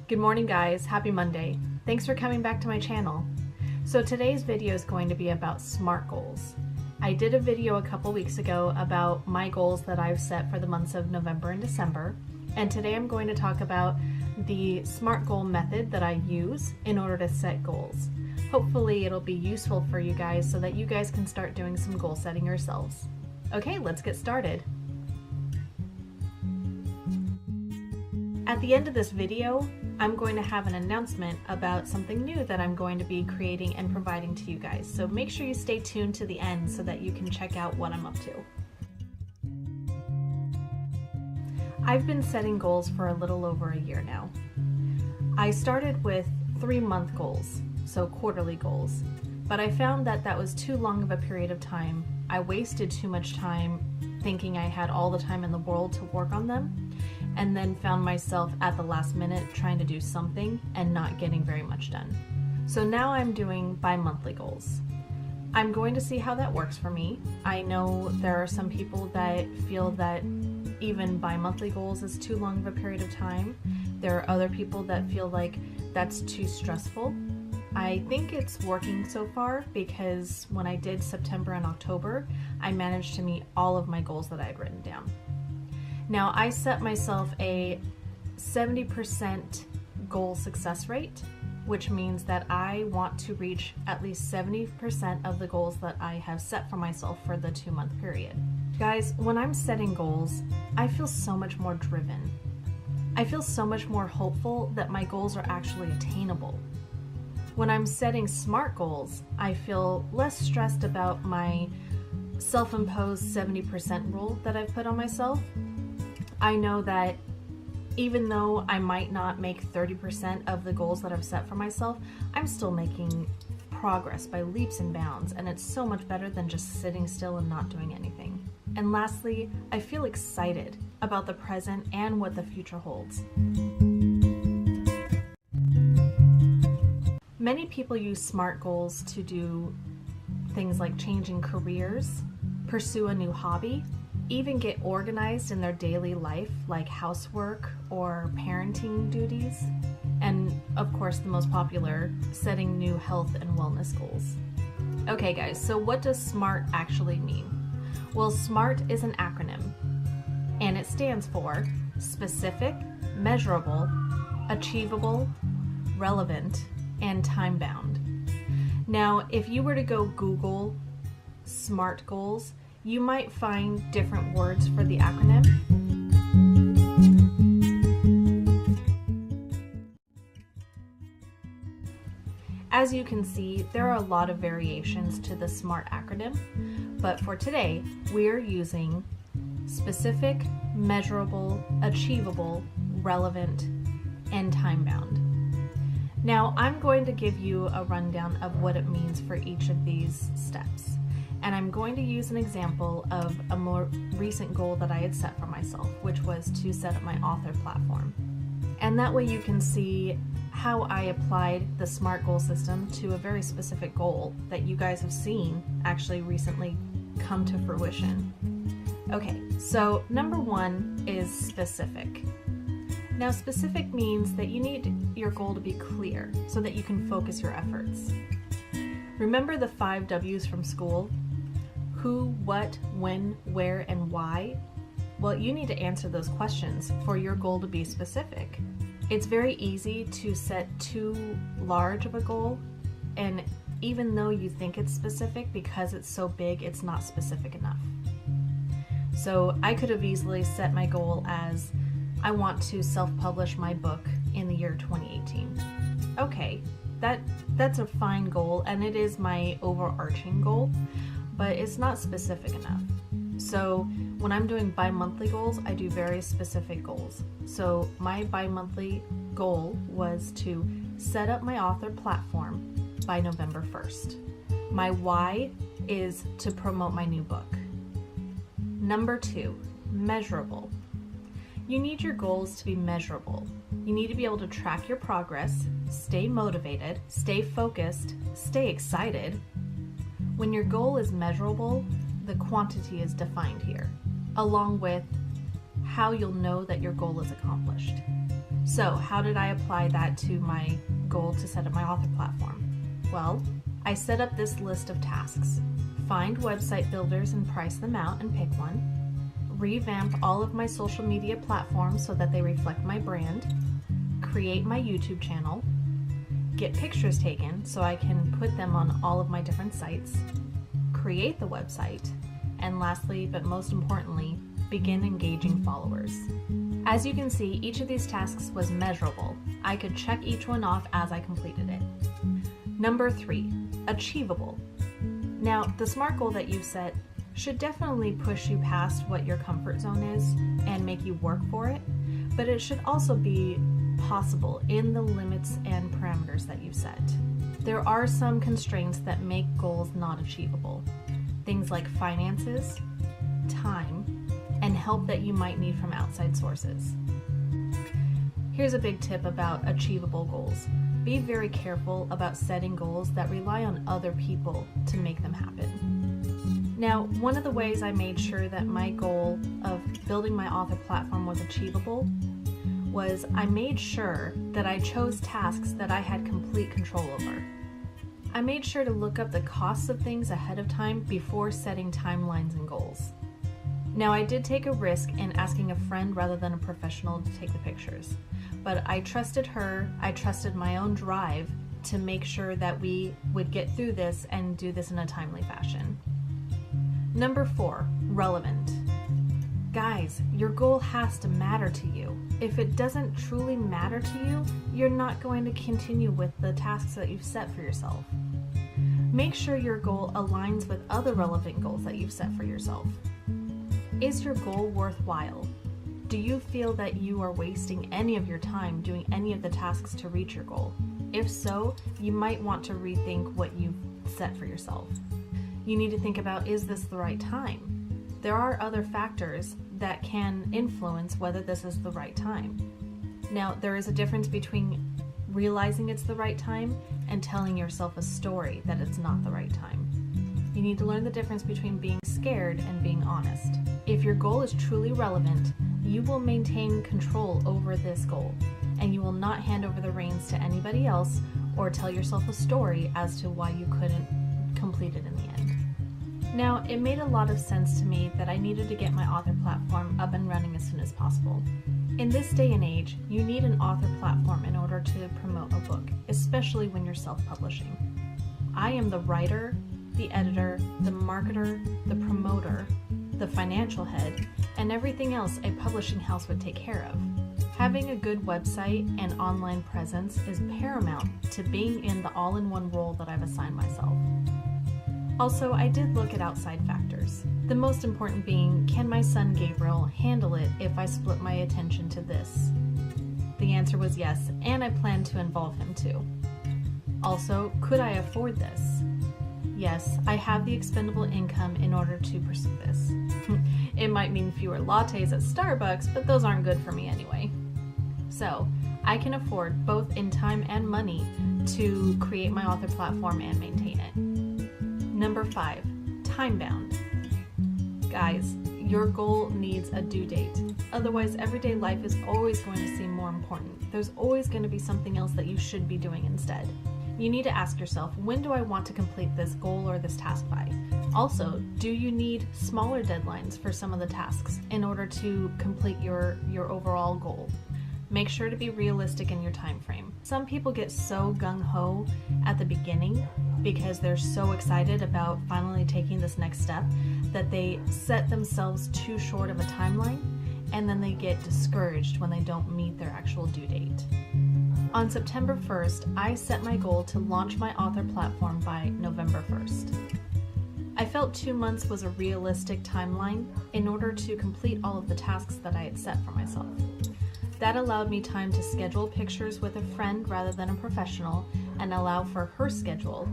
Good morning guys, happy Monday. Thanks for coming back to my channel. So today's video is going to be about SMART goals. I did a video a couple weeks ago about my goals that I've set for the months of November and December, and today I'm going to talk about the SMART goal method that I use in order to set goals. Hopefully it'll be useful for you guys so that you guys can start doing some goal setting yourselves. Okay, let's get started. At the end of this video, I'm going to have an announcement about something new that I'm going to be creating and providing to you guys. So make sure you stay tuned to the end so that you can check out what I'm up to. I've been setting goals for a little over a year now. I started with 3-month goals, so quarterly goals, but I found that that was too long of a period of time. I wasted too much time thinking I had all the time in the world to work on them, and then found myself at the last minute trying to do something and not getting very much done. So now I'm doing bi-monthly goals. I'm going to see how that works for me. I know there are some people that feel that even bi-monthly goals is too long of a period of time. There are other people that feel like that's too stressful. I think it's working so far because when I did September and October, I managed to meet all of my goals that I had written down. Now, I set myself a 70% goal success rate, which means that I want to reach at least 70% of the goals that I have set for myself for the 2-month period. Guys, when I'm setting goals, I feel so much more driven. I feel so much more hopeful that my goals are actually attainable. When I'm setting SMART goals, I feel less stressed about my self-imposed 70% rule that I've put on myself. I know that even though I might not make 30% of the goals that I've set for myself, I'm still making progress by leaps and bounds, and it's so much better than just sitting still and not doing anything. And lastly, I feel excited about the present and what the future holds. Many people use SMART goals to do things like changing careers, pursue a new hobby, even get organized in their daily life like housework or parenting duties, and of course the most popular, setting new health and wellness goals. Okay guys, so what does SMART actually mean? Well, SMART is an acronym, and it stands for specific, measurable, achievable, relevant, and time-bound. Now, if you were to go Google SMART goals, you might find different words for the acronym. As you can see, there are a lot of variations to the SMART acronym, but for today, we are using specific, measurable, achievable, relevant, and time-bound. Now, I'm going to give you a rundown of what it means for each of these steps. And I'm going to use an example of a more recent goal that I had set for myself, which was to set up my author platform. And that way you can see how I applied the SMART goal system to a very specific goal that you guys have seen actually recently come to fruition. Okay, so number 1 is specific. Now, specific means that you need your goal to be clear so that you can focus your efforts. Remember the 5 W's from school? Who, what, when, where, and why? Well, you need to answer those questions for your goal to be specific. It's very easy to set too large of a goal, and even though you think it's specific, because it's so big, it's not specific enough. So I could have easily set my goal as, I want to self-publish my book in the year 2018. Okay, that's a fine goal, and it is my overarching goal, but it's not specific enough. So when I'm doing bi-monthly goals, I do very specific goals. So my bi-monthly goal was to set up my author platform by November 1st. My why is to promote my new book. Number 2, measurable. You need your goals to be measurable. You need to be able to track your progress, stay motivated, stay focused, stay excited. When your goal is measurable, the quantity is defined here, along with how you'll know that your goal is accomplished. So how did I apply that to my goal to set up my author platform? Well, I set up this list of tasks. Find website builders and price them out and pick one. Revamp all of my social media platforms so that they reflect my brand. Create my YouTube channel. Get pictures taken so I can put them on all of my different sites. Create the website. And lastly, but most importantly, begin engaging followers. As you can see, each of these tasks was measurable. I could check each one off as I completed it. Number 3, achievable. Now, the SMART goal that you've set should definitely push you past what your comfort zone is and make you work for it, but it should also be possible in the limits and parameters that you've set. There are some constraints that make goals not achievable. Things like finances, time, and help that you might need from outside sources. Here's a big tip about achievable goals. Be very careful about setting goals that rely on other people to make them happen. Now, one of the ways I made sure that my goal of building my author platform was achievable was I made sure that I chose tasks that I had complete control over. I made sure to look up the costs of things ahead of time before setting timelines and goals. Now, I did take a risk in asking a friend rather than a professional to take the pictures, but I trusted her, I trusted my own drive to make sure that we would get through this and do this in a timely fashion. Number 4, relevant. Guys, your goal has to matter to you. If it doesn't truly matter to you, you're not going to continue with the tasks that you've set for yourself. Make sure your goal aligns with other relevant goals that you've set for yourself. Is your goal worthwhile? Do you feel that you are wasting any of your time doing any of the tasks to reach your goal? If so, you might want to rethink what you've set for yourself. You need to think about, is this the right time? There are other factors that can influence whether this is the right time. Now, there is a difference between realizing it's the right time and telling yourself a story that it's not the right time. You need to learn the difference between being scared and being honest. If your goal is truly relevant, you will maintain control over this goal, and you will not hand over the reins to anybody else or tell yourself a story as to why you couldn't complete it in the end. Now, it made a lot of sense to me that I needed to get my author platform up and running as soon as possible. In this day and age, you need an author platform in order to promote a book, especially when you're self-publishing. I am the writer, the editor, the marketer, the promoter, the financial head, and everything else a publishing house would take care of. Having a good website and online presence is paramount to being in the all-in-one role that I've assigned myself. Also, I did look at outside factors. The most important being, can my son Gabriel handle it if I split my attention to this? The answer was yes, and I plan to involve him too. Also, could I afford this? Yes, I have the expendable income in order to pursue this. It might mean fewer lattes at Starbucks, but those aren't good for me anyway. So, I can afford both in time and money to create my author platform and maintain it. Number 5, time-bound. Guys, your goal needs a due date. Otherwise, everyday life is always going to seem more important. There's always going to be something else that you should be doing instead. You need to ask yourself, when do I want to complete this goal or this task by? Also, do you need smaller deadlines for some of the tasks in order to complete your overall goal? Make sure to be realistic in your time frame. Some people get so gung-ho at the beginning because they're so excited about finally taking this next step that they set themselves too short of a timeline, and then they get discouraged when they don't meet their actual due date. On September 1st, I set my goal to launch my author platform by November 1st. I felt 2 months was a realistic timeline in order to complete all of the tasks that I had set for myself. That allowed me time to schedule pictures with a friend rather than a professional and allow for her schedule.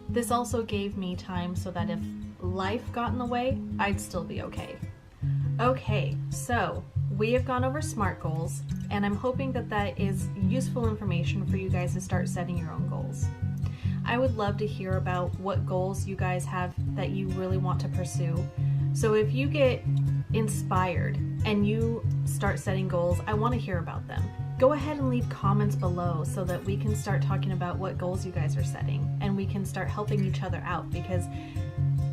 This also gave me time so that if life got in the way, I'd still be okay. Okay, so we have gone over SMART goals, and I'm hoping that that is useful information for you guys to start setting your own goals. I would love to hear about what goals you guys have that you really want to pursue. So if you get inspired and you start setting goals, I want to hear about them. Go ahead and leave comments below so that we can start talking about what goals you guys are setting and we can start helping each other out, because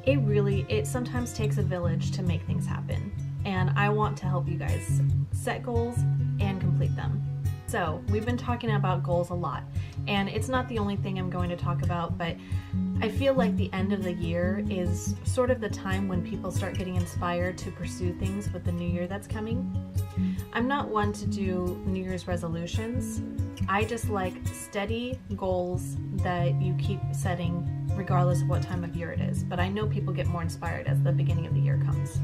it sometimes takes a village to make things happen. And I want to help you guys set goals and complete them. So we've been talking about goals a lot, and it's not the only thing I'm going to talk about, but I feel like the end of the year is sort of the time when people start getting inspired to pursue things with the new year that's coming. I'm not one to do New Year's resolutions. I just like steady goals that you keep setting regardless of what time of year it is, but I know people get more inspired as the beginning of the year comes.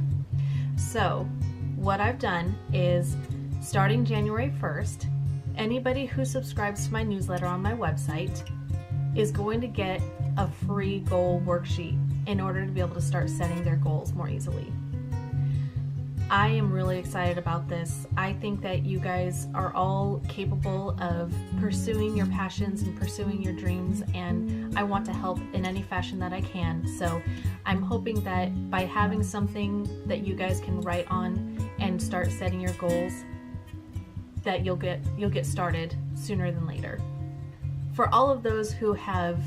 So what I've done is, starting January 1st, anybody who subscribes to my newsletter on my website is going to get a free goal worksheet in order to be able to start setting their goals more easily. I am really excited about this. I think that you guys are all capable of pursuing your passions and pursuing your dreams, and I want to help in any fashion that I can. So I'm hoping that by having something that you guys can write on and start setting your goals, that you'll get started sooner than later. For all of those who have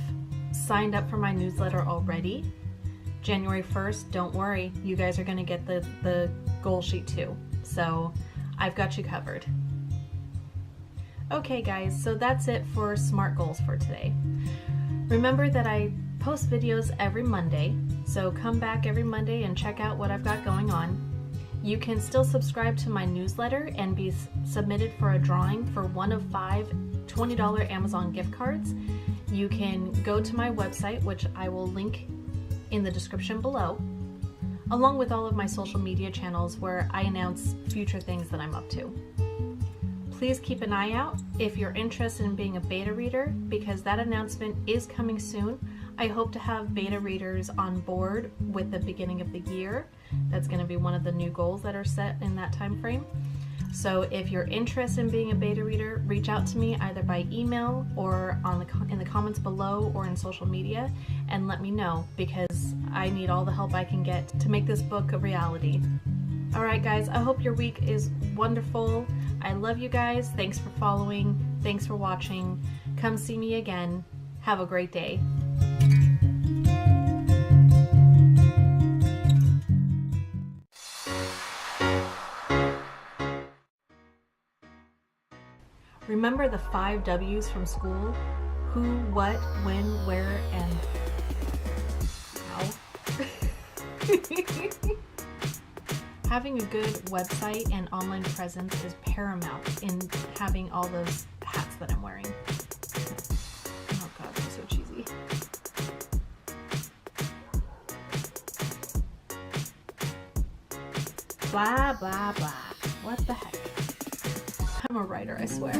signed up for my newsletter already, January 1st, don't worry, you guys are going to get the goal sheet too. So I've got you covered. Okay guys, so that's it for SMART goals for today. Remember that I post videos every Monday, so come back every Monday and check out what I've got going on. You can still subscribe to my newsletter and be submitted for a drawing for one of 5 $20 Amazon gift cards. You can go to my website, which I will link in the description below, along with all of my social media channels where I announce future things that I'm up to. Please keep an eye out if you're interested in being a beta reader, because that announcement is coming soon. I hope to have beta readers on board with the beginning of the year. That's going to be one of the new goals that are set in that time frame. So if you're interested in being a beta reader, reach out to me either by email or in the comments below or in social media, and let me know, because I need all the help I can get to make this book a reality. Alright guys, I hope your week is wonderful. I love you guys. Thanks for following. Thanks for watching. Come see me again. Have a great day. Remember the 5 W's from school: who, what, when, where, and how. Having a good website and online presence is paramount in having all those hats that I'm wearing. Oh god, they're so cheesy. Blah, blah, blah. What the heck? I'm a writer, I swear.